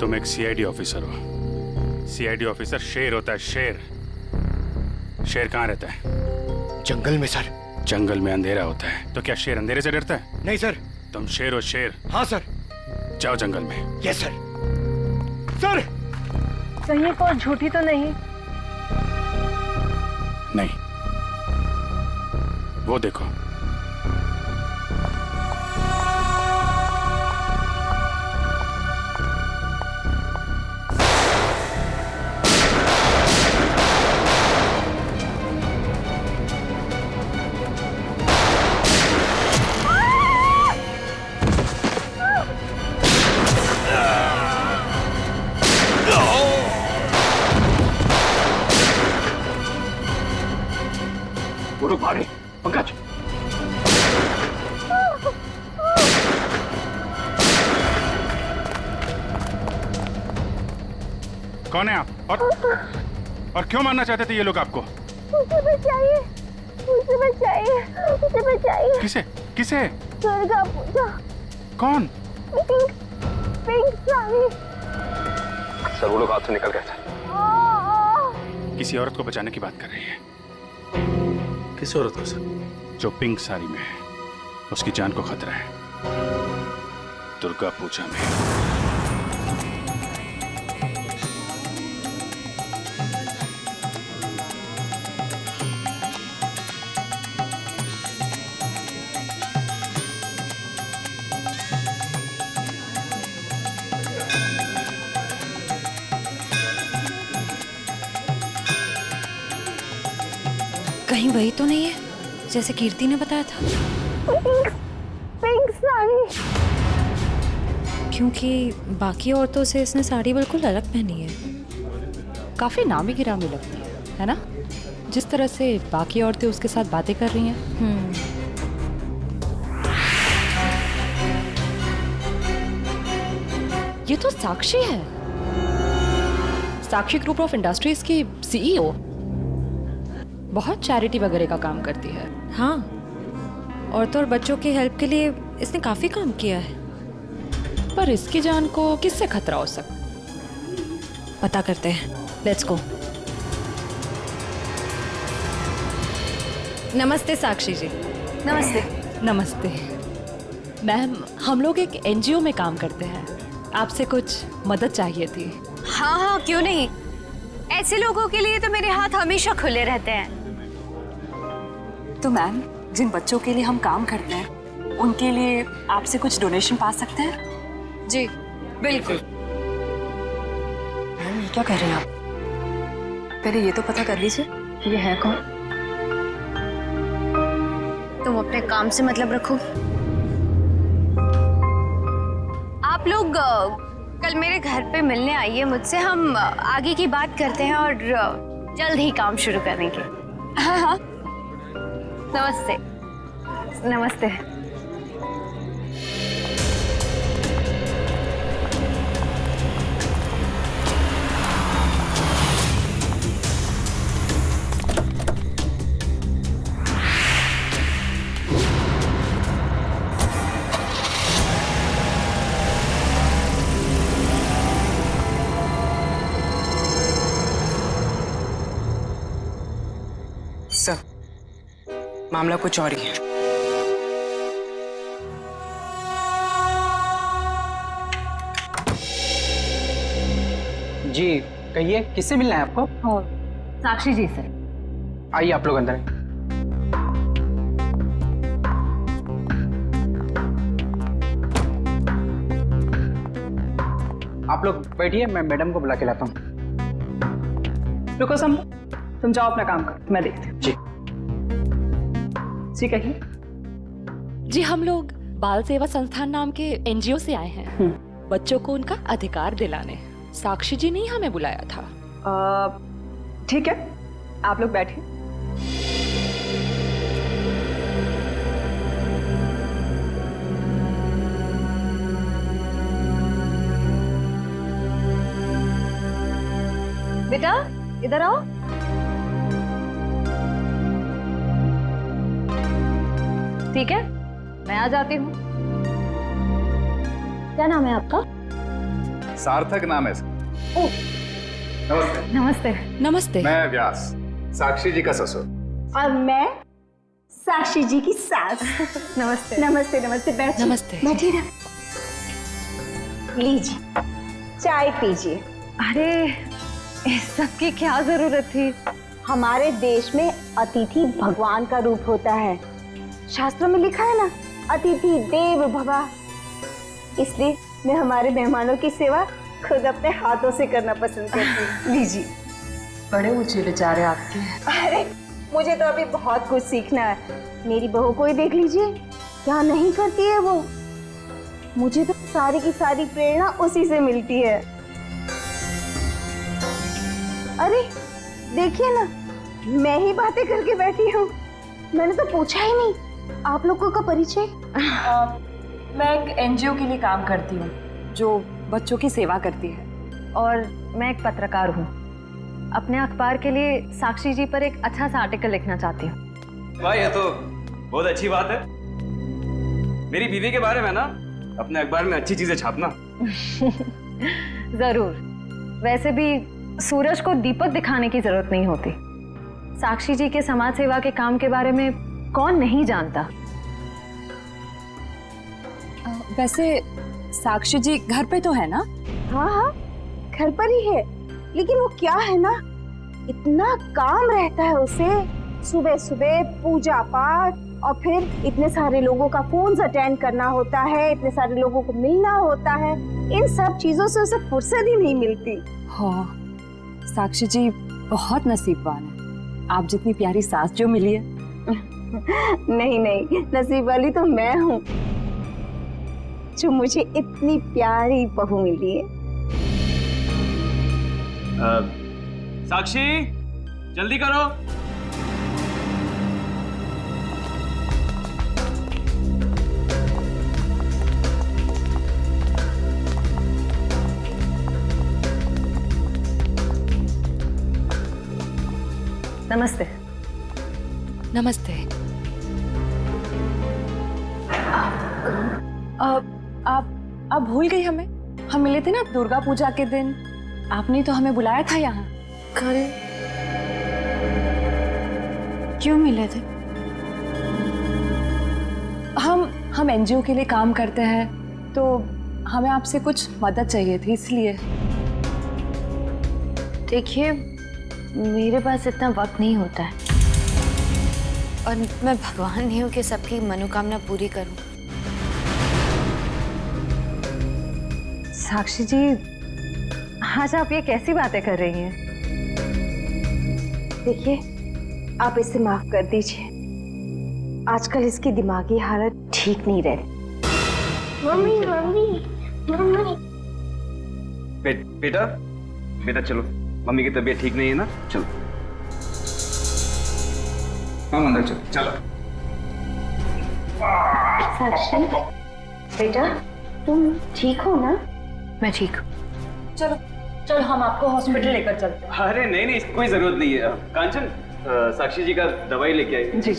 तुम एक CID officer हो। सीआईडी ऑफिसर शेर होता है, शेर। शेर कहाँ रहता है? जंगल में सर। जंगल में अंधेरा होता है, तो क्या शेर अंधेरे से डरता है? नहीं सर। तुम शेर हो, शेर। हाँ सर। जाओ जंगल में। Yes sir. सर कहीं कोई झूठी तो नहीं? नहीं, वो देखो। पंकज, कौन है आप? और क्यों मारना चाहते थे ये लोग आपको? मुझे बचाइए, मुझे बचाइए, मुझे बचाइए। किसे? किसे? दुर्गा पूजा। कौन? पिंक साड़ी। सर वो लोग हाथ से निकल गए थे। किसी औरत को बचाने की बात कर रही है। किस औरत को सर? जो पिंक साड़ी में है, उसकी जान को खतरा है दुर्गा पूजा में। कहीं वही तो नहीं है जैसे कीर्ति ने बताया था? पिंक साड़ी। क्योंकि बाकी औरतों से इसने साड़ी बिल्कुल अलग पहनी है। काफी नामी गिरामी लगती है ना? जिस तरह से बाकी औरतें उसके साथ बातें कर रही हैं। ये तो साक्षी है, साक्षी ग्रुप ऑफ इंडस्ट्रीज की सीईओ। बहुत चैरिटी वगैरह का काम करती है। हाँ, औरतों और बच्चों की हेल्प के लिए इसने काफी काम किया है। पर इसकी जान को किससे खतरा हो सकता? पता करते हैं, लेट्स गो। नमस्ते साक्षी जी। नमस्ते। नमस्ते मैम, हम लोग एक एनजीओ में काम करते हैं, आपसे कुछ मदद चाहिए थी। हाँ हाँ, क्यों नहीं। ऐसे लोगों के लिए तो मेरे हाथ हमेशा खुले रहते हैं। तो मैम, जिन बच्चों के लिए हम काम करते हैं उनके लिए आपसे कुछ डोनेशन पा सकते हैं? जी बिल्कुल। मैम ये क्या कह रहे हैं आप? पहले ये तो पता कर लीजिए ये है कौन। तुम अपने काम से मतलब रखो। आप लोग कल मेरे घर पे मिलने आइए मुझसे, हम आगे की बात करते हैं और जल्द ही काम शुरू करेंगे। हाँ हाँ, नमस्ते। नमस्ते। सर, मामला कुछ और ही है। जी कहिए, किससे मिलना है आपको? साक्षी जी से। आइए आप लोग अंदर। आप लोग बैठिए, मैं मैडम को बुला के लाता हूँ। रुको सम, तुम जाओ अपना काम करो, मैं देखती हूँ। जी जी कहिए। जी हम लोग बाल सेवा संस्थान नाम के एनजीओ से आए हैं, बच्चों को उनका अधिकार दिलाने। साक्षी जी ने ही हमें बुलाया था। ठीक है, आप लोग बैठिए। बेटा इधर आओ। ठीक है, मैं आ जाती हूँ। क्या नाम है आपका? सार्थक नाम है इसका। नमस्ते। नमस्ते। नमस्ते। मैं व्यास, साक्षी जी का ससुर। और मैं साक्षी जी की सास। नमस्ते। नमस्ते नमस्ते, बैठिए। नमस्ते। बैठिए ना, लीजिए चाय पीजिए। अरे इस सब की क्या जरूरत थी? हमारे देश में अतिथि भगवान का रूप होता है। शास्त्रों में लिखा है ना, अतिथि देव भव। इसलिए मैं हमारे मेहमानों की सेवा खुद अपने हाथों से करना पसंद करती हूँ। लीजिए। बड़े ऊंचे विचार है आपके। अरे मुझे तो अभी बहुत कुछ सीखना है। मेरी बहू को ही देख लीजिए, क्या नहीं करती है वो। मुझे तो सारी की सारी प्रेरणा उसी से मिलती है। अरे देखिए ना, मैं ही बातें करके बैठी हूँ। मैंने तो पूछा ही नहीं आप लोगों का परिचय। मैं एक एनजीओ के लिए काम करती हूँ जो बच्चों की सेवा करती है। और मैं एक पत्रकार हूँ, अपने अखबार के लिए साक्षी जी पर एक अच्छा सा आर्टिकल लिखना चाहती हूँ। वाह, ये तो बहुत अच्छी बात है। मेरी बीवी के बारे में ना अपने अखबार में अच्छी चीजें छापना। जरूर। वैसे भी सूरज को दीपक दिखाने की जरूरत नहीं होती। साक्षी जी के समाज सेवा के काम के बारे में कौन नहीं जानता। वैसे साक्षी जी घर पे तो है ना? हाँ हाँ, घर पर ही है। लेकिन वो क्या है ना, इतना काम रहता है उसे। सुबह सुबह पूजा पाठ, और फिर इतने सारे लोगों का फोन अटेंड करना होता है, इतने सारे लोगों को मिलना होता है। इन सब चीजों से उसे फुर्सत ही नहीं मिलती। हाँ, साक्षी जी बहुत नसीबवान है। आप जितनी प्यारी सास जो मिली है। नहीं नहीं, नसीब वाली तो मैं हूँ जो मुझे इतनी प्यारी बहू मिली है। साक्षी, जल्दी करो। नमस्ते। नमस्ते। आप भूल गई हमें? हम मिले थे ना दुर्गा पूजा के दिन। आपने तो हमें बुलाया था यहाँ। अरे क्यों मिले थे? हम एनजीओ के लिए काम करते हैं, तो हमें आपसे कुछ मदद चाहिए थी, इसलिए। देखिए, मेरे पास इतना वक्त नहीं होता है, और मैं भगवान नहीं हूँ कि सबकी मनोकामना पूरी करूँ। साक्षी जी, आज आप ये कैसी बातें कर रही हैं? देखिए, आप इसे माफ कर दीजिए। आजकल इसकी दिमागी हालत ठीक नहीं रहती। Mummy mummy mummy. बेटा बेटा चलो, मम्मी की तबीयत ठीक नहीं है ना, चलो। हम अंदर चलो। चलो साक्षी बेटा, तुम ठीक हो ना? मैं ठीक हूँ। चलो हम आपको हॉस्पिटल लेकर चलते हैं। अरे नहीं नहीं, इसकी कोई जरूरत नहीं है। कांचन, साक्षी जी का दवाई लेके आई। जी।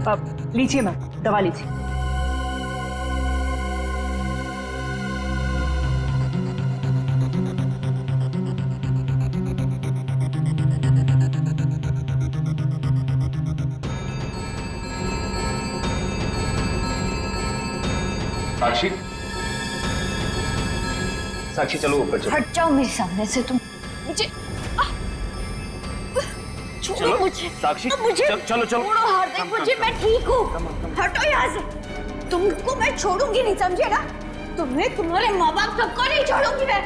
अब लीजिए मैम, दवा लीजिए। साक्षी, साक्षी चलो ऊपर चलो। हट जाओ मेरे सामने से तुम। मुझे छोड़ो, मुझे साक्षी, मुझे चलो चलो। छोड़ो हार्दिक, मुझे, मैं ठीक हूँ। हटो यहाँ से। तुमको मैं छोड़ूंगी नहीं, समझे ना? तुम्हें, तुम्हारे माँ बाप सबको नहीं छोड़ूंगी मैं।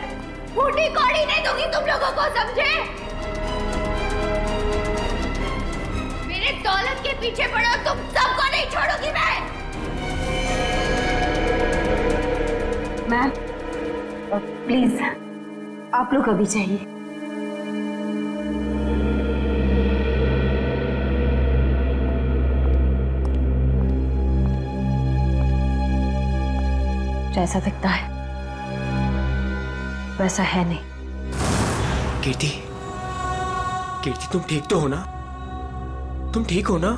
फूटी कौड़ी नहीं दूंगी तुम लोगों को, समझे? मेरे दौलत के पीछे पड़ो, तुम सबको नहीं छोड़ूंगी मैं। मैम प्लीज, आप लोग अभी जाइए। जैसा दिखता है वैसा है नहीं। कीर्ति, कीर्ति तुम ठीक तो हो ना? तुम ठीक हो ना?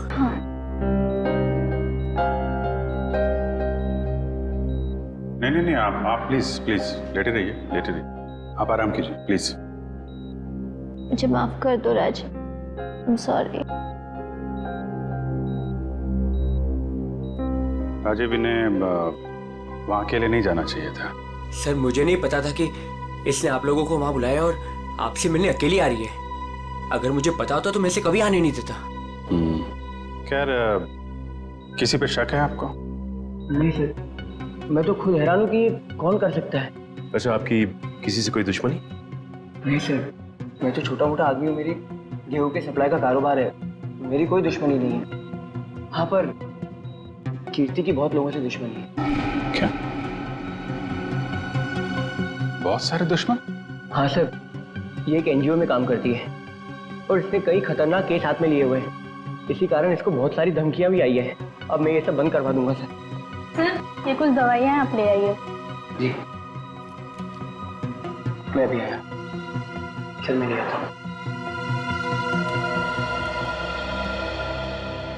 नहीं, आप प्लीज प्लीज लेटे रहिए। आप आराम कीजिए प्लीज। मुझे माफ कर दो राज, I'm sorry। राजीव, इन्हें वहाँ अकेले नहीं जाना चाहिए था। सर मुझे नहीं पता था कि इसने आप लोगों को वहां बुलाया और आपसे मिलने अकेली आ रही है। अगर मुझे पता होता तो मैं इसे कभी आने नहीं देता। खैर, किसी पे शक है आपको? नहीं सर, मैं तो खुद हैरान हूँ कि कौन कर सकता है। अच्छा, आपकी किसी से कोई दुश्मनी? नहीं सर, मैं तो छोटा मोटा आदमी हूँ, मेरी गेहूं के सप्लाई का कारोबार है, मेरी कोई दुश्मनी नहीं है। हाँ, पर कीर्ति की बहुत लोगों से दुश्मनी है। क्या? बहुत सारे दुश्मन? हाँ सर, ये एक एनजीओ में काम करती है और इसने कई खतरनाक केस हाथ में लिए हुए हैं। इसी कारण इसको बहुत सारी धमकियां भी आई है। अब मैं ये सब बंद करवा दूंगा सर। सर, ये कुछ दवाइयाँ आप ले आइए। जी, मैं भी आया। चल मैं ले आता हूँ।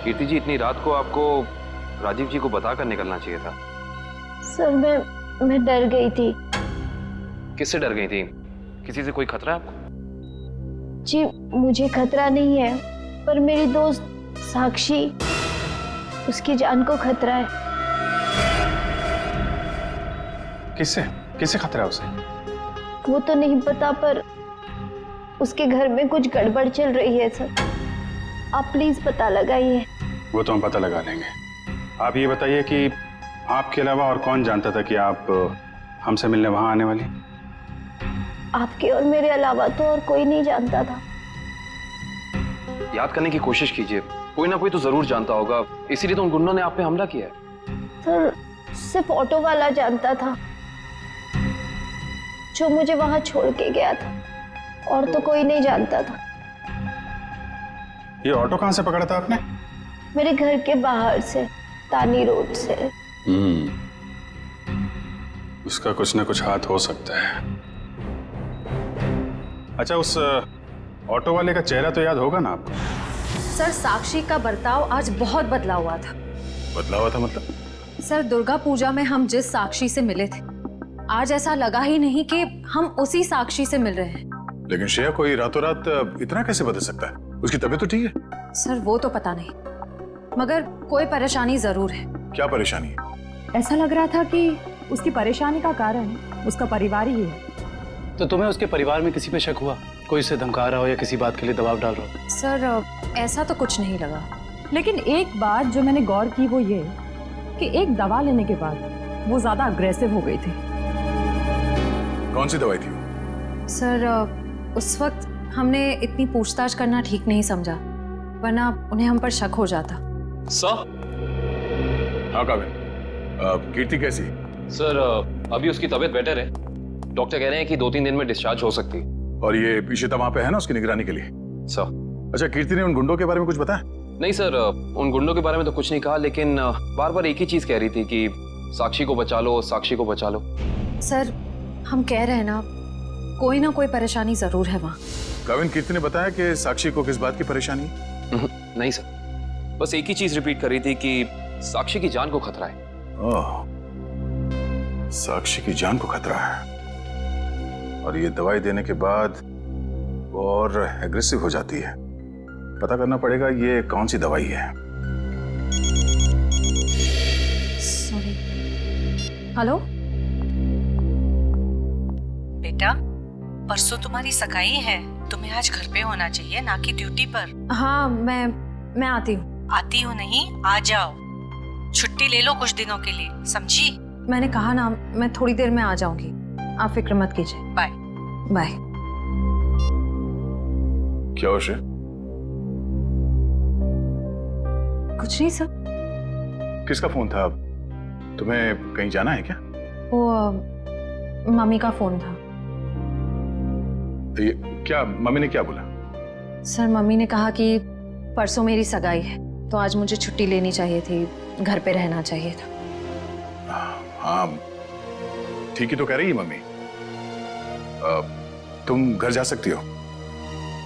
कीर्ति जी, इतनी रात को आपको राजीव जी को बताकर निकलना चाहिए था। सर, मैं डर गई थी। किससे डर गई थी? किसी से कोई खतरा है आपको? जी, मुझे खतरा नहीं है, पर मेरी दोस्त साक्षी, उसकी जान को खतरा है। किससे खतरा है उसे? वो तो नहीं पता, पर उसके घर में कुछ गड़बड़ चल रही है सर। आप प्लीज पता लगाइए। वो तो हम पता लगा लेंगे। आप ये बताइए कि आपके अलावा और कौन जानता था कि आप हमसे मिलने वहां आने वाली? आपके और मेरे अलावा तो और कोई नहीं जानता था। याद करने की कोशिश कीजिए, कोई ना कोई तो जरूर जानता होगा, इसीलिए तो उन गुंडों ने आप पे हमला किया है। सर, सिर्फ ऑटो वाला जानता था जो मुझे वहां छोड़ के गया था, और तो कोई नहीं जानता था। ये ऑटो कहाँ से पकड़ा था आपने? मेरे घर के बाहर से, तानी रोड से। उसका कुछ ना कुछ हाथ हो सकता है। अच्छा, उस ऑटो वाले का चेहरा तो याद होगा ना आपको? सर, साक्षी का बर्ताव आज बहुत बदला हुआ था। बदला हुआ था मतलब? सर, दुर्गा पूजा में हम जिस साक्षी से मिले थे, आज ऐसा लगा ही नहीं कि हम उसी साक्षी से मिल रहे हैं। लेकिन श्रेया, कोई रातों रात इतना कैसे बदल सकता है? उसकी तबीयत तो ठीक है? सर, वो तो पता नहीं, मगर कोई परेशानी जरूर है। क्या परेशानी है? ऐसा लग रहा था कि उसकी परेशानी का कारण उसका परिवार ही है। तो तुम्हें उसके परिवार में किसी पे शक हुआ? कोई उसे धमका रहा हो या किसी बात के लिए दबाव डाल रहा हो? सर, ऐसा तो कुछ नहीं लगा। लेकिन एक बात जो मैंने गौर की वो ये कि एक दवा लेने के बाद वो ज्यादा अग्रेसिव हो गई थी। कौन सी दवाई थी? सर, उस वक्त हमने इतनी पूछताछ करना ठीक नहीं समझा, वरना उन्हें हम पर शक हो जाता। सर? हाँ काविन, कीर्ति कैसी? सर, अभी उसकी तबीयत बेटर है। डॉक्टर कह रहे हैं कि 2-3 दिन में डिस्चार्ज हो सकती है। और ये इशिता वहां पे है ना उसकी निगरानी के लिए? सर। अच्छा, कीर्ति ने उन गुंडों के बारे में कुछ बताया? नहीं सर, उन गुंडों के बारे में तो कुछ नहीं कहा, लेकिन बार बार एक ही चीज कह रही थी कि साक्षी को बचा लो, साक्षी को बचा लो। सर, हम कह रहे हैं ना, कोई ना कोई परेशानी जरूर है वहाँ। काविन, कीर्ति ने बताया कि साक्षी को किस बात की परेशानी? नहीं सर, बस एक ही चीज रिपीट कर रही थी कि साक्षी की जान को खतरा है। ओह, साक्षी की जान को खतरा है। और ये दवाई देने के बाद वो और एग्रेसिव हो जाती है। पता करना पड़ेगा ये कौन सी दवाई है। सॉरी। हेलो बेटा, परसों तुम्हारी सगाई है, तुम्हें आज घर पे होना चाहिए, ना कि ड्यूटी पर। हाँ, मैं आती हूँ। आती हो नहीं, आ जाओ। छुट्टी ले लो कुछ दिनों के लिए, समझी? मैंने कहा ना, मैं थोड़ी देर में आ जाऊंगी, आप फिक्र मत कीजिए। Bye bye. क्या हो श्रेया? कुछ नहीं सर। किसका फोन था? तुम्हें कहीं जाना है क्या? वो मम्मी का फोन था। ये क्या, मम्मी ने क्या बोला? सर, मम्मी ने कहा कि परसों मेरी सगाई है, तो आज मुझे छुट्टी लेनी चाहिए थी, घर पे रहना चाहिए था। हाँ, ठीक ही तो कह रही है मम्मी। तुम घर जा सकती हो।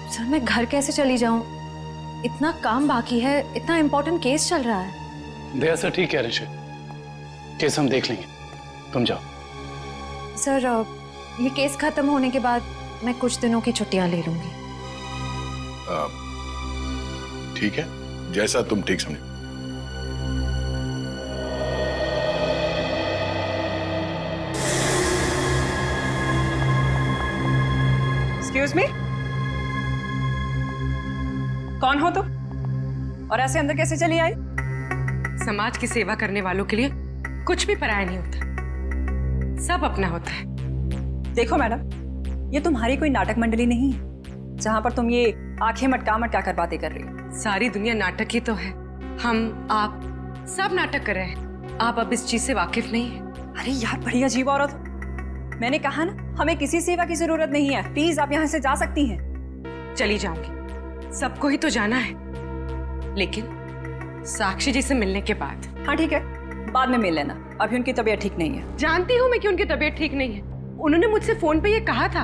सर मैं घर कैसे चली जाऊं? इतना काम बाकी है, इतना इम्पोर्टेंट केस चल रहा है। दया सर ठीक कह रहे हैं, केस हम देख लेंगे, तुम जाओ। सर ये केस खत्म होने के बाद मैं कुछ दिनों की छुट्टियां ले लूंगी। ठीक है, जैसा तुम ठीक समझो। एक्सक्यूज मी, कौन हो तुम और ऐसे अंदर कैसे चली आई? समाज की सेवा करने वालों के लिए कुछ भी पराया नहीं होता, सब अपना होता है। देखो मैडम, ये तुम्हारी कोई नाटक मंडली नहीं है जहां पर तुम ये आंखें मटका मटका कर बातें कर रही हो। सारी दुनिया नाटक ही तो है, हम आप सब नाटक कर रहे हैं। आप अब इस चीज से वाकिफ नहीं है। अरे यार, बड़ी अजीब औरत हो। मैंने कहा ना, हमें किसी सेवा की जरूरत नहीं है। प्लीज आप यहाँ से जा सकती हैं। चली जाऊंगी, सबको ही तो जाना है, लेकिन साक्षी जी से मिलने के बाद। हाँ ठीक है, बाद में मिल लेना, अभी उनकी तबीयत ठीक नहीं है। जानती हूँ मैं कि उनकी तबीयत ठीक नहीं है। उन्होंने मुझसे फोन पे ये कहा था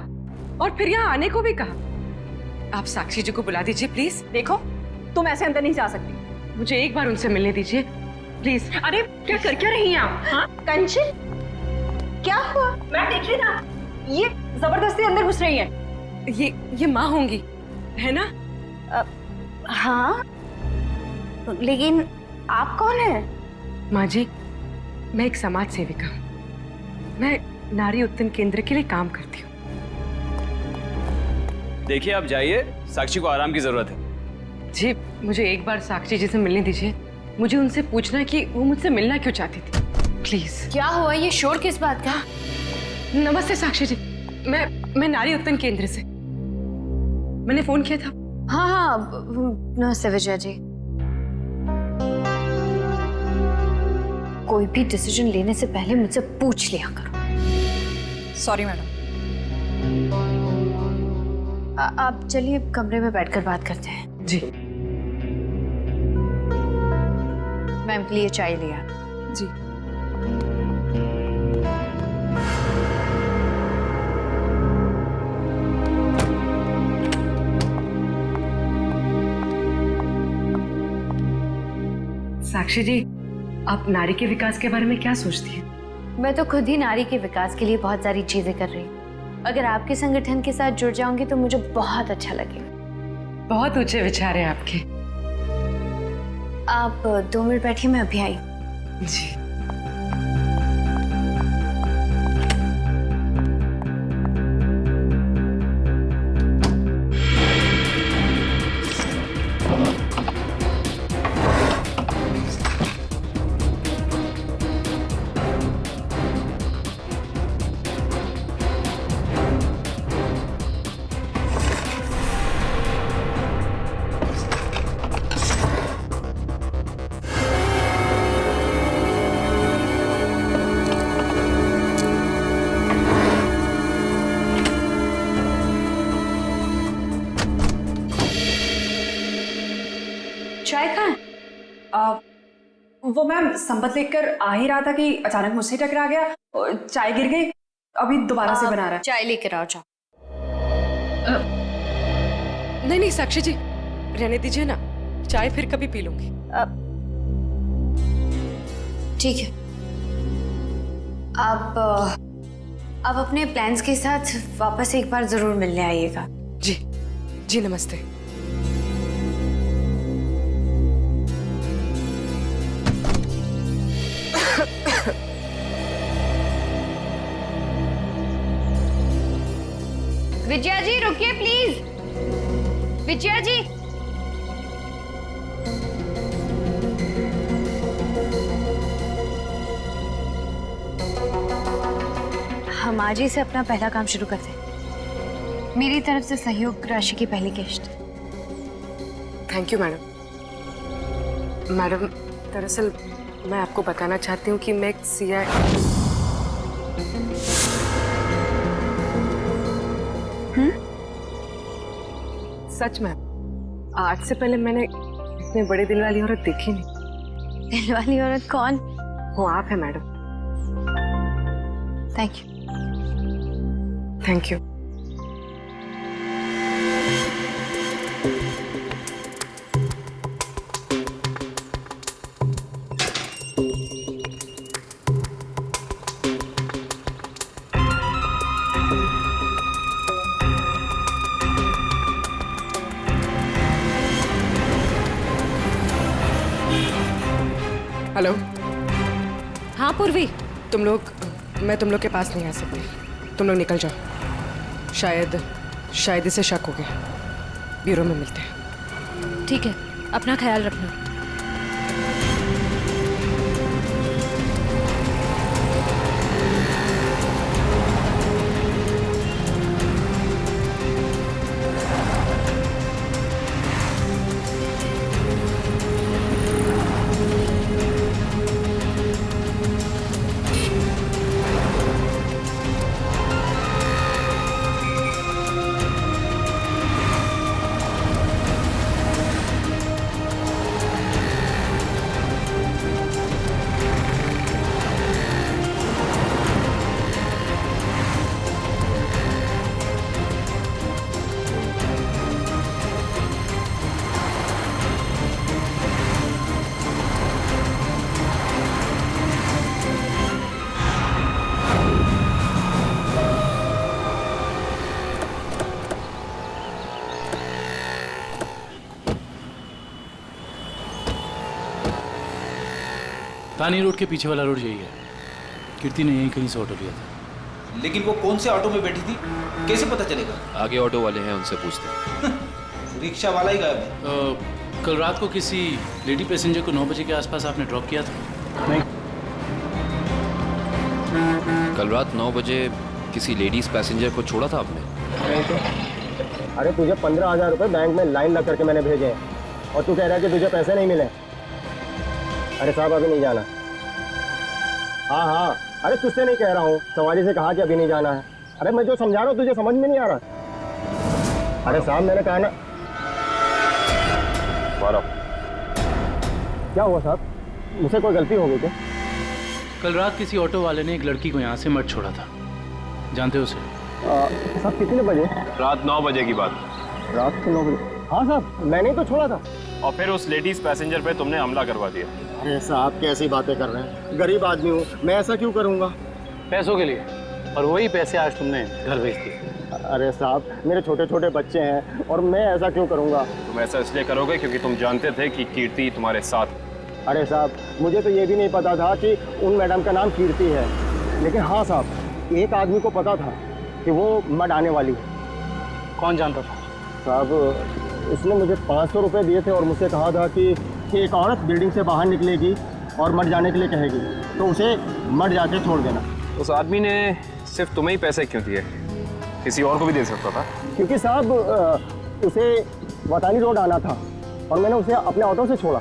और फिर यहाँ आने को भी कहा। आप साक्षी जी को बुला दीजिए प्लीज। देखो, तुम ऐसे अंदर नहीं जा सकती। मुझे एक बार उनसे मिलने दीजिए प्लीज। अरे क्या कर क्या रही हैं आप? हाँ कंचन, क्या हुआ? मैं देख रही था, ये जबरदस्ती अंदर घुस रही है। ये माँ होंगी, है ना? हाँ, लेकिन आप कौन है? माँ जी, मैं एक समाज सेविका हूँ। मैं नारी उत्थान केंद्र के लिए काम करती हूँ। देखिए आप जाइए, साक्षी को आराम की जरूरत है। जी, मुझे एक बार साक्षी जी से मिलने दीजिए। मुझे उनसे पूछना है कि वो मुझसे मिलना क्यों चाहती थी, प्लीज। क्या हुआ? ये शोर किस बात का? नमस्ते साक्षी जी, मैं नारी उत्थान केंद्र से, मैंने फोन किया था। हाँ हाँ, नमस्ते विजया जी। कोई भी डिसीजन लेने से पहले मुझसे पूछ लिया करो। Sorry madam. आप चलिए कमरे में बैठकर बात करते हैं। जी। मैम के लिए चाय लिया। जी। साक्षी जी, आप नारी के विकास के बारे में क्या सोचती हैं? मैं तो खुद ही नारी के विकास के लिए बहुत सारी चीजें कर रही हूँ। अगर आपके संगठन के साथ जुड़ जाऊंगी तो मुझे बहुत अच्छा लगेगा। बहुत ऊंचे विचार हैं आपके। आप 2 मिनट बैठिए, मैं अभी आई। जी। चाय कहाँ? वो मैम संपत लेकर आ ही रहा था कि अचानक मुझसे टकरा गया और चाय गिर गई। अभी दोबारा से बना रहा है। चाय लेकर आओ, जाओ। नहीं नहीं साक्षी जी, रहने दीजिए ना, चाय फिर कभी पी लूंगी। ठीक है, आप अपने प्लान्स के साथ वापस एक बार जरूर मिलने आइएगा। जी जी, नमस्ते। विजया जी रुकिए प्लीज। विजया जी, हम आज ही से अपना पहला काम शुरू करते हैं। मेरी तरफ से सहयोग राशि की पहली किश्त। Thank you madam. मैडम, दरअसल मैं आपको बताना चाहती हूँ कि मैं एक CI। सच में, आज से पहले मैंने इतने बड़े दिल वाली औरत देखी नहीं। दिल वाली औरत कौन? वो आप है madam. Thank you. Thank you. Hello. हाँ पूर्वी, मैं तुम लोग के पास नहीं आ सकती। तुम लोग निकल जाओ। शायद इसे शक हो गया। ब्यूरो में मिलते हैं। ठीक है, अपना ख्याल रखना। तानी रोड के पीछे वाला रोड यही है। कीर्ति ने यहीं कहीं से ऑटो लिया था। लेकिन वो कौन से ऑटो में बैठी थी, कैसे पता चलेगा? आगे ऑटो वाले हैं, उनसे पूछते हैं। रिक्शा वाला ही गायब है। कल रात को किसी लेडी पैसेंजर को 9 बजे के आसपास आपने ड्रॉप किया था? नहीं। कल रात 9 बजे किसी लेडीज पैसेंजर को छोड़ा था आपने? नहीं तो। अरे तुझे 15,000 रुपये बैंक में लाइन लग करके मैंने भेजे हैं और तू कह रहा है कि तुझे पैसे नहीं मिले। अरे साहब अभी नहीं जाना। हाँ, अरे तुझसे नहीं कह रहा हूँ, सवारी से कहा कि अभी नहीं जाना है। अरे मैं जो समझा रहा हूँ तुझे समझ में नहीं आ रहा। अरे साहब मैंने कहा ना। क्या हुआ साहब, मुझसे कोई गलती हो गई क्या? कल रात किसी ऑटो वाले ने एक लड़की को यहाँ से मत छोड़ा था, जानते हो उसे? साहब कितने बजे? रात 9 बजे की बात। रात के 9 बजे? हाँ साहब, मैंने ही तो छोड़ा था। और फिर उस लेडीज पैसेंजर पे तुमने हमला करवा दिया। अरे साहब कैसी बातें कर रहे हैं, गरीब आदमी हूँ, मैं ऐसा क्यों करूँगा? पैसों के लिए, और वही पैसे आज तुमने घर भेज दिए। अरे साहब मेरे छोटे छोटे बच्चे हैं और मैं ऐसा क्यों करूँगा? तुम ऐसा इसलिए करोगे क्योंकि तुम जानते थे कि कीर्ति तुम्हारे साथ। अरे साहब मुझे तो ये भी नहीं पता था कि उन मैडम का नाम कीर्ति है, लेकिन हाँ साहब एक आदमी को पता था कि वो मड आने वाली है। कौन जानता था? साहब उसने मुझे 500 रुपये दिए थे और मुझसे कहा था कि एक औरत बिल्डिंग से बाहर निकलेगी और मड जाने के लिए कहेगी, तो उसे मड जाके छोड़ देना। उस आदमी ने सिर्फ तुम्हें ही पैसे क्यों दिए, किसी और को भी दे सकता था? क्योंकि साहब उसे वतानी रोड आना था और मैंने उसे अपने ऑटो से छोड़ा।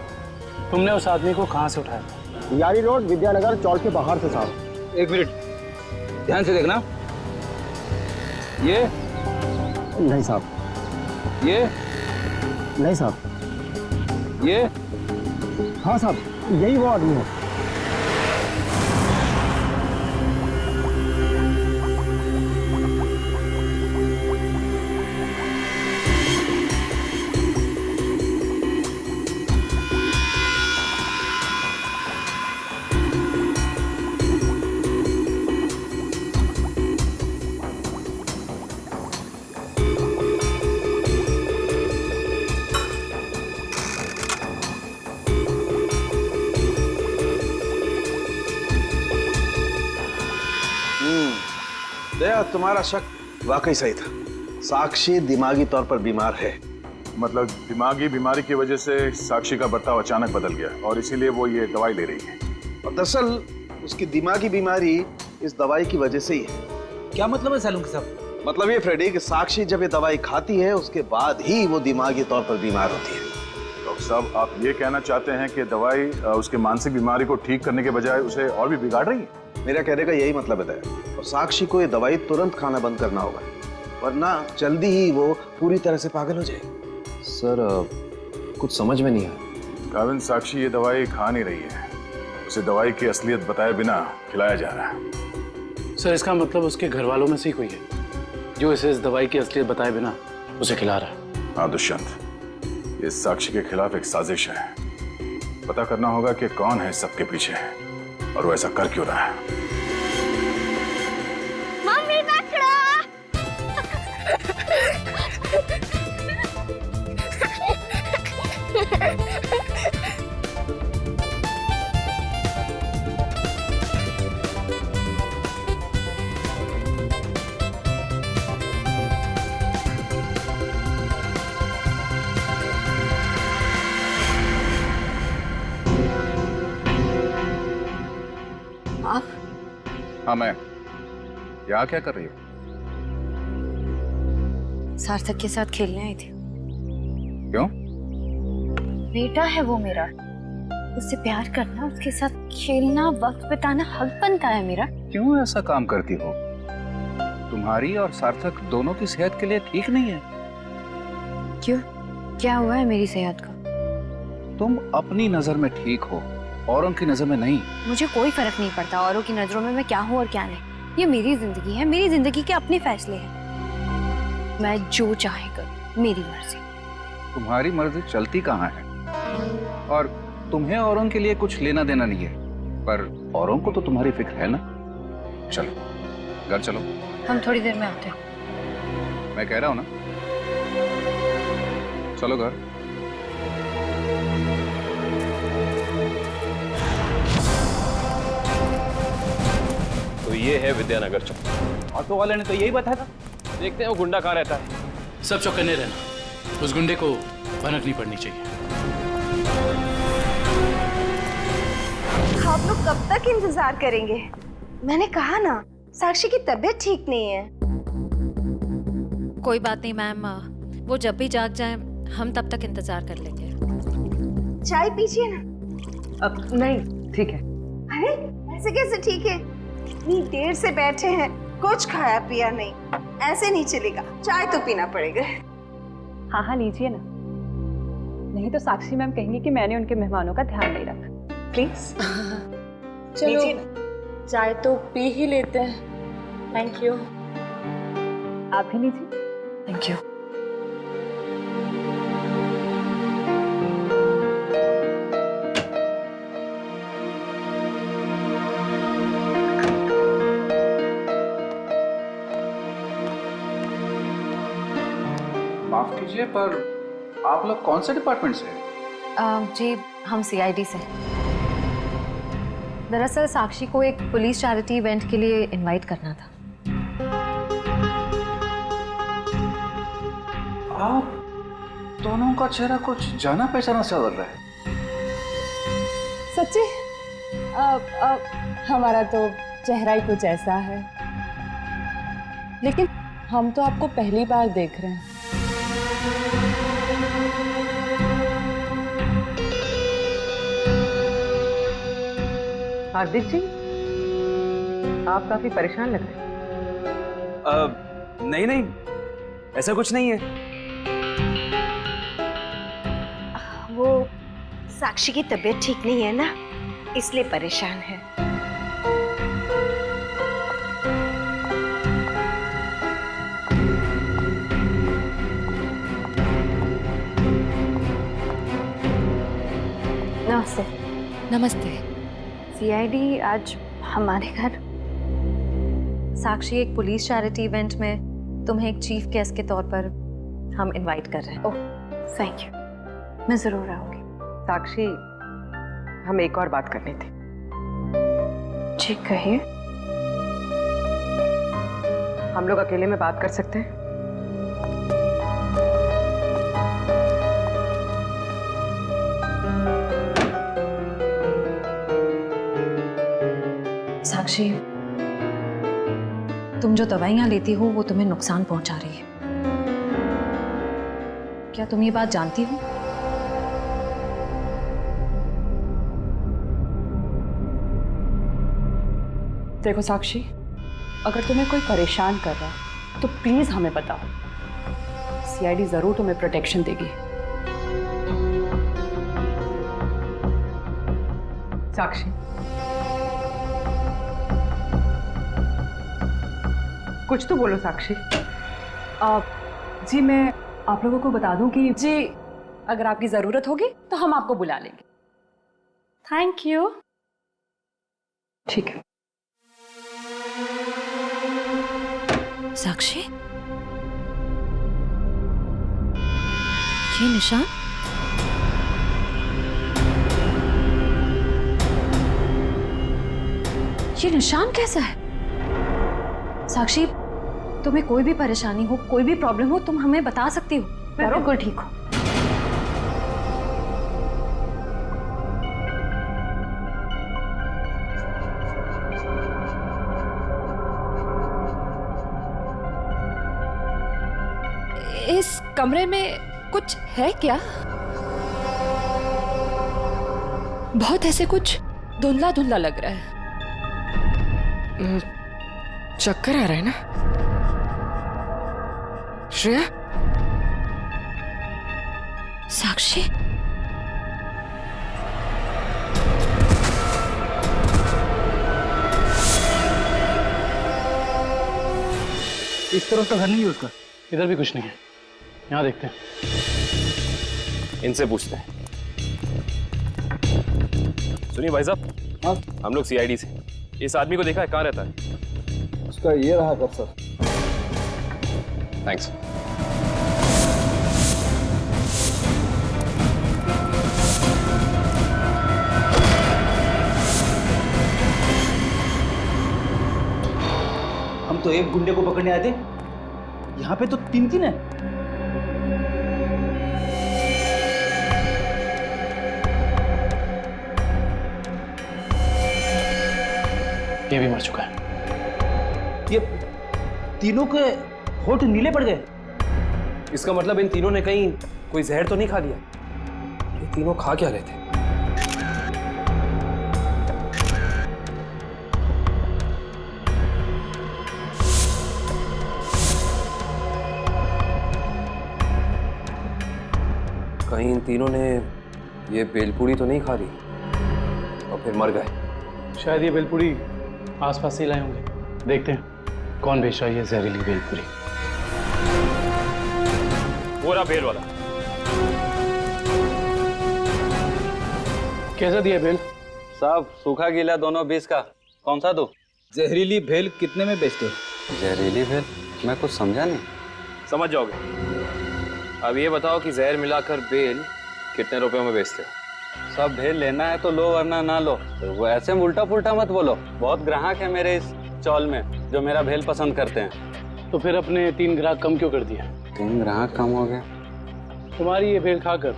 तुमने उस आदमी को कहाँ से उठाया? यारी रोड विद्यानगर चौक के बाहर से साहब। एक मिनट ध्यान से देखना। ये नहीं साहब, ये नहीं साहब, ये हाँ साहब यही वो आदमी है। दया तुम्हारा शक वाकई सही था, साक्षी दिमागी तौर पर बीमार है। मतलब दिमागी बीमारी की वजह से साक्षी का बर्ताव अचानक बदल गया और इसीलिए वो ये दवाई ले रही है। और दरअसल उसकी दिमागी बीमारी इस दवाई की वजह से ही है। क्या मतलब है सैलून साहब? मतलब ये फ्रेडी कि साक्षी जब ये दवाई खाती है उसके बाद ही वो दिमागी तौर पर बीमार होती है। डॉक्टर साहब आप ये कहना चाहते हैं कि दवाई उसके मानसिक बीमारी को ठीक करने के बजाय उसे और भी बिगाड़ रही है? मेरा कहने का यही मतलब है दया। और साक्षी को ये दवाई तुरंत खाना बंद करना होगा, वरना जल्दी ही वो पूरी तरह से पागल हो जाएगी। सर कुछ समझ में नहीं आया। काविन साक्षी ये दवाई खा नहीं रही है, उसे दवाई की असलियत बताए बिना खिलाया जा रहा है। सर इसका मतलब उसके घर वालों में से ही कोई है जो इसे इस दवाई की असलियत बताए बिना उसे खिला रहा है। हाँ दुष्यंत, ये साक्षी के खिलाफ एक साजिश है। पता करना होगा कि कौन है सबके पीछे और वो ऐसा कर क्यों रहा है। मम्मी पकड़ो। आप? हाँ मैं। यहाँ क्या कर रही हो? सार्थक के साथ खेलने आई थी। क्यों? बेटा है वो मेरा, उससे प्यार करना, उसके साथ खेलना, वक्त बिताना हक बनता है मेरा। क्यों ऐसा काम करती हो? तुम्हारी और सार्थक दोनों की सेहत के लिए ठीक नहीं है। क्यों? क्या हुआ है मेरी सेहत को? तुम अपनी नजर में ठीक हो, औरों की नजर में नहीं। मुझे कोई फर्क नहीं पड़ता औरों की नजरों में मैं क्या हूँ और क्या नहीं। ये मेरी जिंदगी है, मेरी जिंदगी के अपने फैसले हैं। मैं जो चाहे करूँ, मेरी मर्जी। तुम्हारी मर्जी चलती कहाँ है? और तुम्हें औरों के लिए कुछ लेना देना नहीं है, पर औरों को तो तुम्हारी फिक्र है ना। चलो घर चलो। हम थोड़ी देर में आते हैं। मैं कह रहा हूँ ना, चलो घर। तो ये है विद्यानगर चौक। ऑटो वाले ने तो यही बताया था। देखते हैं वो गुंडा कहाँ रहता है। सब चौकन्ने रहना, उस गुंडे को भनक नहीं पड़नी चाहिए। आप लोग कब तक इंतजार करेंगे? मैंने कहा ना, साक्षी की तबीयत ठीक नहीं है। कोई बात नहीं मैम, वो जब भी जाग जाए हम तब तक इंतजार कर लेंगे। चाय पीजिए ना। अब नहीं, ठीक है। अरे ऐसे कैसे ठीक है? इतनी देर से बैठे हैं, कुछ खाया पिया नहीं, ऐसे नहीं चलेगा, चाय तो पीना पड़ेगा। हाँ हाँ लीजिए ना, नहीं तो साक्षी मैम कहेंगी कि मैंने उनके मेहमानों का ध्यान नहीं रखा। प्लीज चलो चाय तो पी ही लेते हैं। Thank you. आप भी लीजिए। Thank you. माफ कीजिए, पर आप लोग कौन से डिपार्टमेंट से हैं? जी हम सीआईडी से। दरअसल साक्षी को एक पुलिस चैरिटी इवेंट के लिए इनवाइट करना था। आप दोनों का चेहरा कुछ जाना पहचाना सा लग रहा है। सच्ची? हमारा तो चेहरा ही कुछ ऐसा है, लेकिन हम तो आपको पहली बार देख रहे हैं। हार्दिक जी, आप काफी परेशान लग रहे हैं। नहीं नहीं, ऐसा कुछ नहीं है। वो साक्षी की तबीयत ठीक नहीं है ना, इसलिए परेशान है। नमस्ते। नमस्ते। सीआईडी आज हमारे घर। साक्षी, एक पुलिस चैरिटी इवेंट में तुम्हें एक चीफ गेस्ट के तौर पर हम इनवाइट कर रहे हैं। ओह थैंक यू, मैं जरूर आऊंगी। साक्षी, हम एक और बात करनी थी। ठीक कहिए। हम लोग अकेले में बात कर सकते हैं? साक्षी, तुम जो दवाइयां लेती हो वो तुम्हें नुकसान पहुंचा रही है। क्या तुम ये बात जानती हो? देखो साक्षी, अगर तुम्हें कोई परेशान कर रहा है तो प्लीज हमें बताओ। सीआईडी जरूर तुम्हें प्रोटेक्शन देगी। साक्षी, कुछ तो बोलो साक्षी। जी मैं आप लोगों को बता दूं कि जी अगर आपकी जरूरत होगी तो हम आपको बुला लेंगे। Thank you. ठीक है। साक्षी, ये निशान? ये निशान कैसा है? साक्षी, तुम्हें कोई भी परेशानी हो, कोई भी प्रॉब्लम हो, तुम हमें बता सकती हो। मैं बिल्कुल ठीक हूँ। इस कमरे में कुछ है क्या? बहुत ऐसे कुछ धुंधला धुंधला लग रहा है। चक्कर आ रहा है ना श्रेया? साक्षी, इस तरफ का घर नहीं है उसका। इधर भी कुछ नहीं है, यहाँ देखते हैं। इनसे पूछते हैं। सुनिए भाई साहब, हाँ हम लोग सीआईडी से। इस आदमी को देखा है, कहाँ रहता है? उसका ये रहा कर सर। थैंक्स। हम तो एक गुंडे को पकड़ने आए थे, यहाँ पे तो तीन तीन है। ये भी मर चुका है। ये तीनों के होठ नीले पड़ गए। इसका मतलब इन तीनों ने कहीं कोई जहर तो नहीं खा लिया? ये तीनों खा क्या रहे थे? कहीं इन तीनों ने ये बेलपूरी तो नहीं खा ली और फिर मर गए? शायद ये बेलपूरी आसपास से लाए होंगे। देखते हैं कौन बेच रहा है ये जहरीली बेलपूरी। वो रहा बेल वाला। कैसा दिया बेल? साहब सूखा गीला दोनों 20 का। कौन सा दो? जहरीली भेल कितने में बेचते हो? जहरीली भेल? मैं कुछ समझा नहीं। समझ जाओगे। अब ये बताओ कि जहर मिलाकर बेल कितने रुपयों में बेचते हो? सब भेल लेना है तो लो वरना ना लो। तो वो ऐसे उल्टा पुल्टा मत बोलो। बहुत ग्राहक है मेरे इस चौल में जो मेरा भेल पसंद करते हैं। तो फिर अपने 3 ग्राहक कम क्यों कर दिया? 3 ग्राहक कम हो गए? तुम्हारी ये भेल खाकर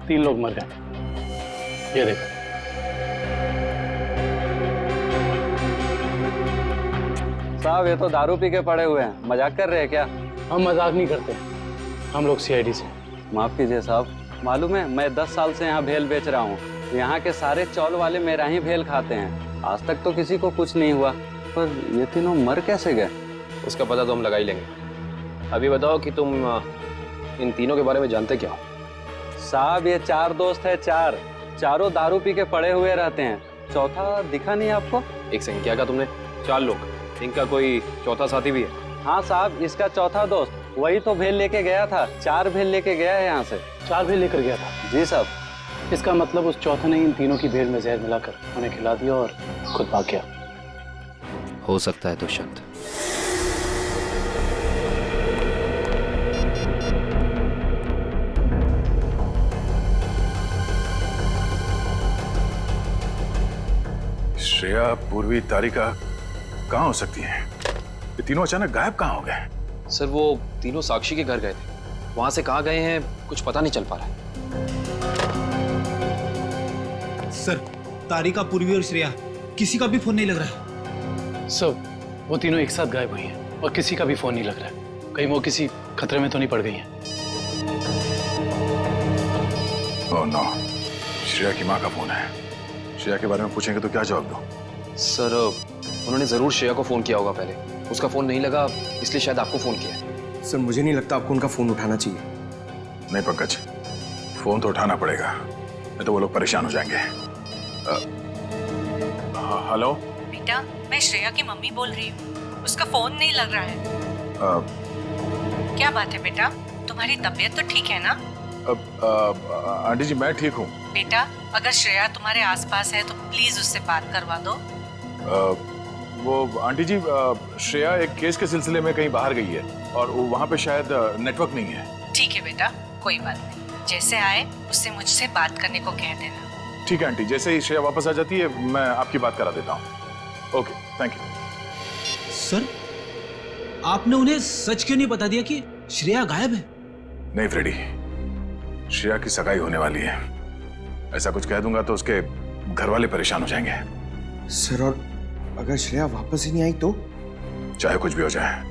3 लोग मर गए। ये देखो। साहब ये तो दारू पी के पड़े हुए हैं। मजाक कर रहे हैं क्या? हम मजाक नहीं करते, हम लोग सीआईडी से। माफ कीजिए साहब, मालूम है मैं 10 साल से यहाँ भेल बेच रहा हूँ। यहाँ के सारे चौल वाले मेरा ही भेल खाते हैं। आज तक तो किसी को कुछ नहीं हुआ, पर ये तीनों मर कैसे गए? उसका पता तो हम लगा ही लेंगे। अभी बताओ कि तुम इन तीनों के बारे में जानते क्या हो? साहब ये 4 दोस्त है, चारों दारू पी के पड़े हुए रहते हैं। चौथा दिखा नहीं आपको? एक सेकंड, क्या कहा तुमने? 4 लोग, इनका कोई चौथा साथी भी है? हाँ साहब, इसका चौथा दोस्त वही तो भेल लेके गया था। 4 भेल लेके गया है यहाँ से। 4 भेल लेकर गया था? जी साहब। इसका मतलब उस चौथे ने इन तीनों की भेल में जहर मिलाकर उन्हें खिला दिया और खुद भाग गया। हो सकता है दुष्यंत। श्रेया, पूर्वी, तारिका कहाँ हो सकती हैं? ये तीनों अचानक गायब कहाँ हो गए? सर वो तीनों साक्षी के घर गए थे, वहां से कहाँ गए हैं कुछ पता नहीं चल पा रहा है। सर तारिका, पूर्वी और श्रेया किसी का भी फोन नहीं लग रहा है। सर वो तीनों एक साथ गायब हुई हैं और किसी का भी फोन नहीं लग रहा है। कहीं वो किसी खतरे में तो नहीं पड़ गई हैं? ओह नो, श्रेया की माँ का फोन है। श्रेया के बारे में पूछेंगे तो क्या जवाब दो? सर उन्होंने जरूर श्रेया को फोन किया होगा पहले, उसका फोन नहीं लगा इसलिए शायद आपको फोन किया है। सर मुझे नहीं लगता आपको उनका फोन उठाना चाहिए। नहीं पंकज, फोन तो उठाना पड़ेगा, नहीं तो वो लोग परेशान हो जाएंगे। हेलो बेटा, मैं श्रेया की मम्मी बोल रही हूँ। उसका फोन नहीं लग रहा है। क्या बात है बेटा, तुम्हारी तबीयत तो ठीक है ना? आंटी जी मैं ठीक हूँ। बेटा, अगर श्रेया तुम्हारे आसपास है तो प्लीज उससे बात करवा दो। वो आंटी जी श्रेया एक केस के सिलसिले में कहीं बाहर गई है और वहाँ पे शायद नेटवर्क नहीं है। ठीक है बेटा, कोई बात नहीं, जैसे आए उससे मुझसे बात करने को कह देना। ठीक है आंटी, जैसे ही श्रेया वापस आ जाती है मैं आपकी बात करा देता हूँ। Okay, thank you. सर, आपने उन्हें सच क्यों नहीं बता दिया कि श्रेया गायब है? नहीं फ्रेडी, श्रेया की सगाई होने वाली है। ऐसा कुछ कह दूंगा तो उसके घर वाले परेशान हो जाएंगे। सर, और अगर श्रेया वापस ही नहीं आई तो? चाहे कुछ भी हो जाए,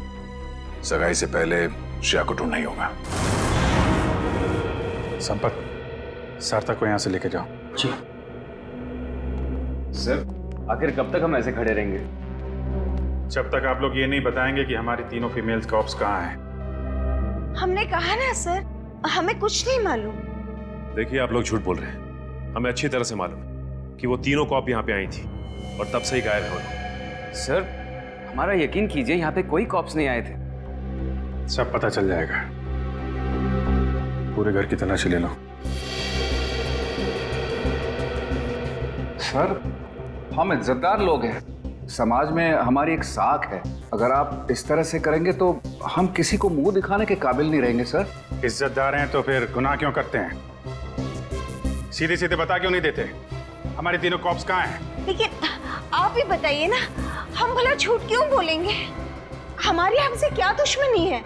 सगाई से पहले श्रेया को ढूंढना ही होगा। संपत, सार्थक को यहाँ से लेके जाओ। जी सर, आखिर कब तक हम ऐसे खड़े रहेंगे? जब तक आप लोग ये नहीं बताएंगे कि हमारी तीनों फीमेल कॉप्स कहाँ हैं। हमने कहा ना सर, हमें कुछ नहीं मालूम। देखिए, आप लोग झूठ बोल रहे हैं। हमें अच्छी तरह से मालूम है कि वो तीनों कॉप यहाँ पे आई थी और तब से ही गायब है वो लोग। सर, हमारा यकीन कीजिए, यहाँ पे कोई कॉप्स नहीं आए थे। सब पता चल जाएगा। पूरे घर की तलाशी ले लो। सर, हम इज्जतदार लोग हैं, समाज में हमारी एक साख है। अगर आप इस तरह से करेंगे तो हम किसी को मुंह दिखाने के काबिल नहीं रहेंगे। सर, इज्जतदार हैं तो फिर गुनाह क्यों करते हैं? सीधे सीधे बता क्यों नहीं देते हमारी तीनों कॉप्स कहाँ हैं? लेकिन आप ही बताइए ना, हम भला झूठ क्यों बोलेंगे? हमारी हमसे क्या दुश्मनी है?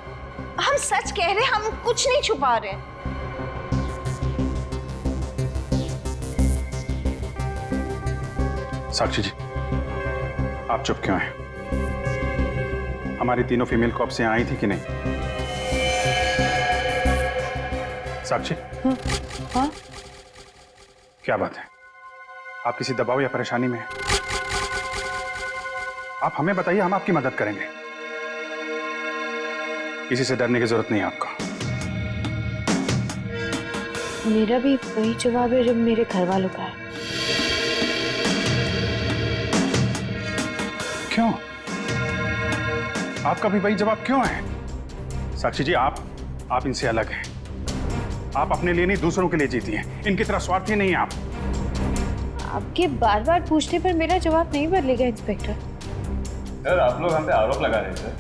हम सच कह रहे हैं, हम कुछ नहीं छुपा रहे। साक्षी जी, आप चुप क्यों हैं? हमारी तीनों फीमेल कॉप्स यहाँ आई थी कि नहीं? साक्षी? हाँ? क्या बात है? आप किसी दबाव या परेशानी में हैं? आप हमें बताइए, हम आपकी मदद करेंगे। किसी से डरने की जरूरत नहीं है आपको। मेरा भी वही जवाब है जो मेरे घर वालों का है। क्यों? आपका भी वही जवाब क्यों है? साक्षी जी, आप इनसे अलग हैं। आप अपने लिए नहीं, दूसरों के लिए जीती हैं। इनकी तरह स्वार्थी नहीं हैं आप। आपके बार बार पूछने पर मेरा जवाब नहीं बदलेगा इंस्पेक्टर। सर, आप लोग हम पे आरोप लगा रहे हैं सर।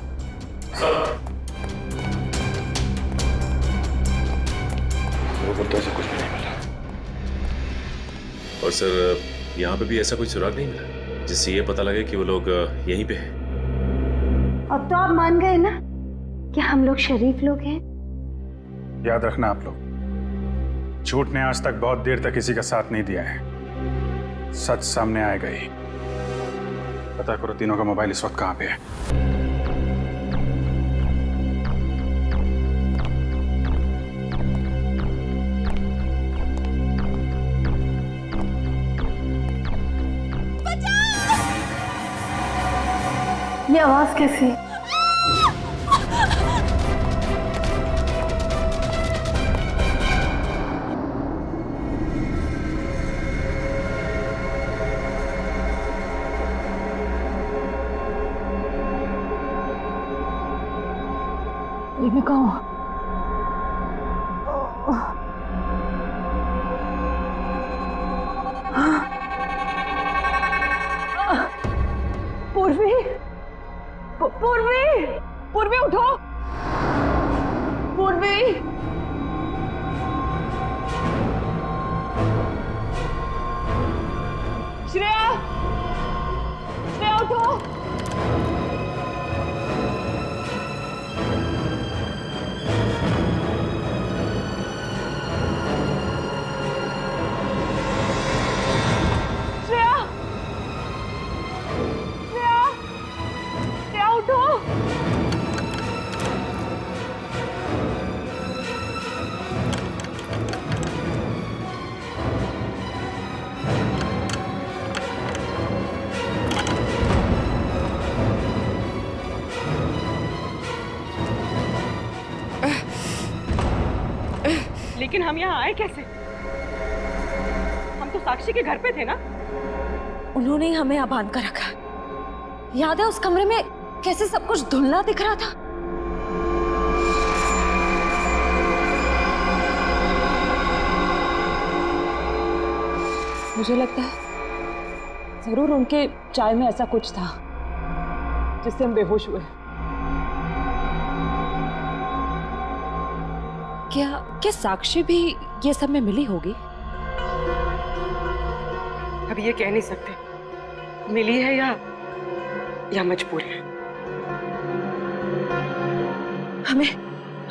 वो तो ऐसा कुछ भी नहीं मिला। और सर, यहाँ पे भी ऐसा कोई सुराग नहीं मिला जिससे ये पता लगे कि वो लोग यहीं पे हैं। अब तो आप मान गए ना कि हम लोग शरीफ लोग हैं। याद रखना आप लोग, झूठ ने आज तक बहुत देर तक किसी का साथ नहीं दिया है। सच सामने आएगा ही। पता करो तीनों का मोबाइल इस वक्त कहाँ पे है। ये आवाज कैसी? ये मैं कहाँ? पूर्वी, पूर्वी, पूर्वी उठो, पूर्वी। श्रेया, श्रेया उठो। लेकिन हम यहाँ आए कैसे? हम तो साक्षी के घर पे थे ना? उन्होंने ही हमें यहाँ बांध कर रखा। याद है उस कमरे में कैसे सब कुछ धुंधला दिख रहा था? मुझे लगता है जरूर उनके चाय में ऐसा कुछ था जिससे हम बेहोश हुए। क्या साक्षी भी ये सब में मिली होगी? अब ये कह नहीं सकते मिली है या मजबूर है।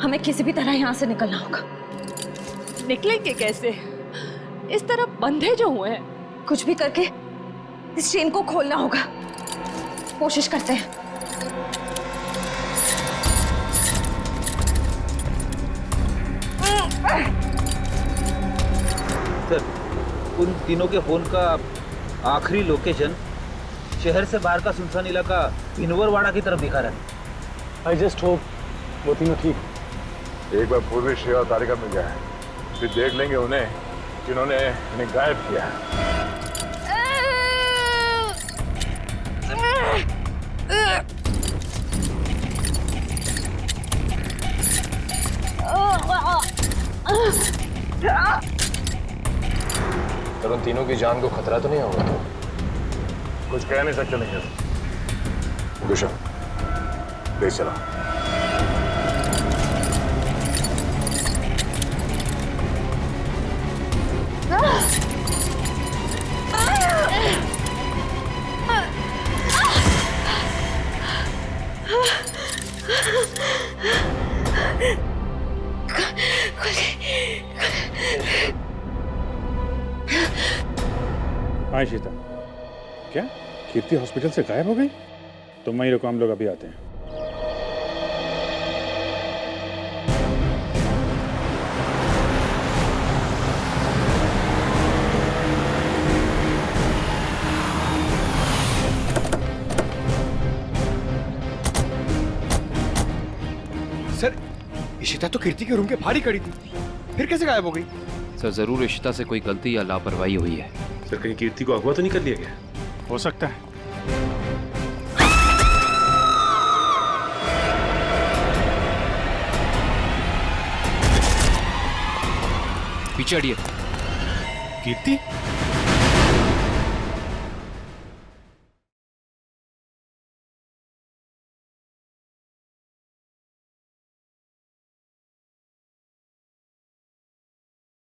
हमें किसी भी तरह यहाँ से निकलना होगा। निकलेंगे कैसे? इस तरफ बंधे जो हुए हैं। कुछ भी करके इस चेन को खोलना होगा। कोशिश करते हैं। सर, उन तीनों के फोन का आखिरी लोकेशन शहर से बाहर का सुनसान इलाका भिनवरवाड़ा की तरफ दिखा रहा है। आई जस्ट होप वो तीनों ठीक। एक बार पूर्वी श्रेया और तारिका मिल जाए, फिर देख लेंगे उन्हें जिन्होंने इन्हें गायब किया है। सर, उन तीनों की जान को खतरा तो नहीं होगा? कुछ कह नहीं सकते नहीं। गुलशन, ले चला। हाँ शीता, क्या कीर्ति हॉस्पिटल से गायब हो गई? तुम वहीं रुको, हम लोग अभी आते हैं। सर, इशिता तो कीर्ति के रूम के बाहर ही खड़ी थी, फिर कैसे गायब हो गई? सर, जरूर इशिता से कोई गलती या लापरवाही हुई है। सर, कहीं कीर्ति को अगवा तो नहीं कर लिया गया? हो सकता है। पीछे हटिए। कीर्ति?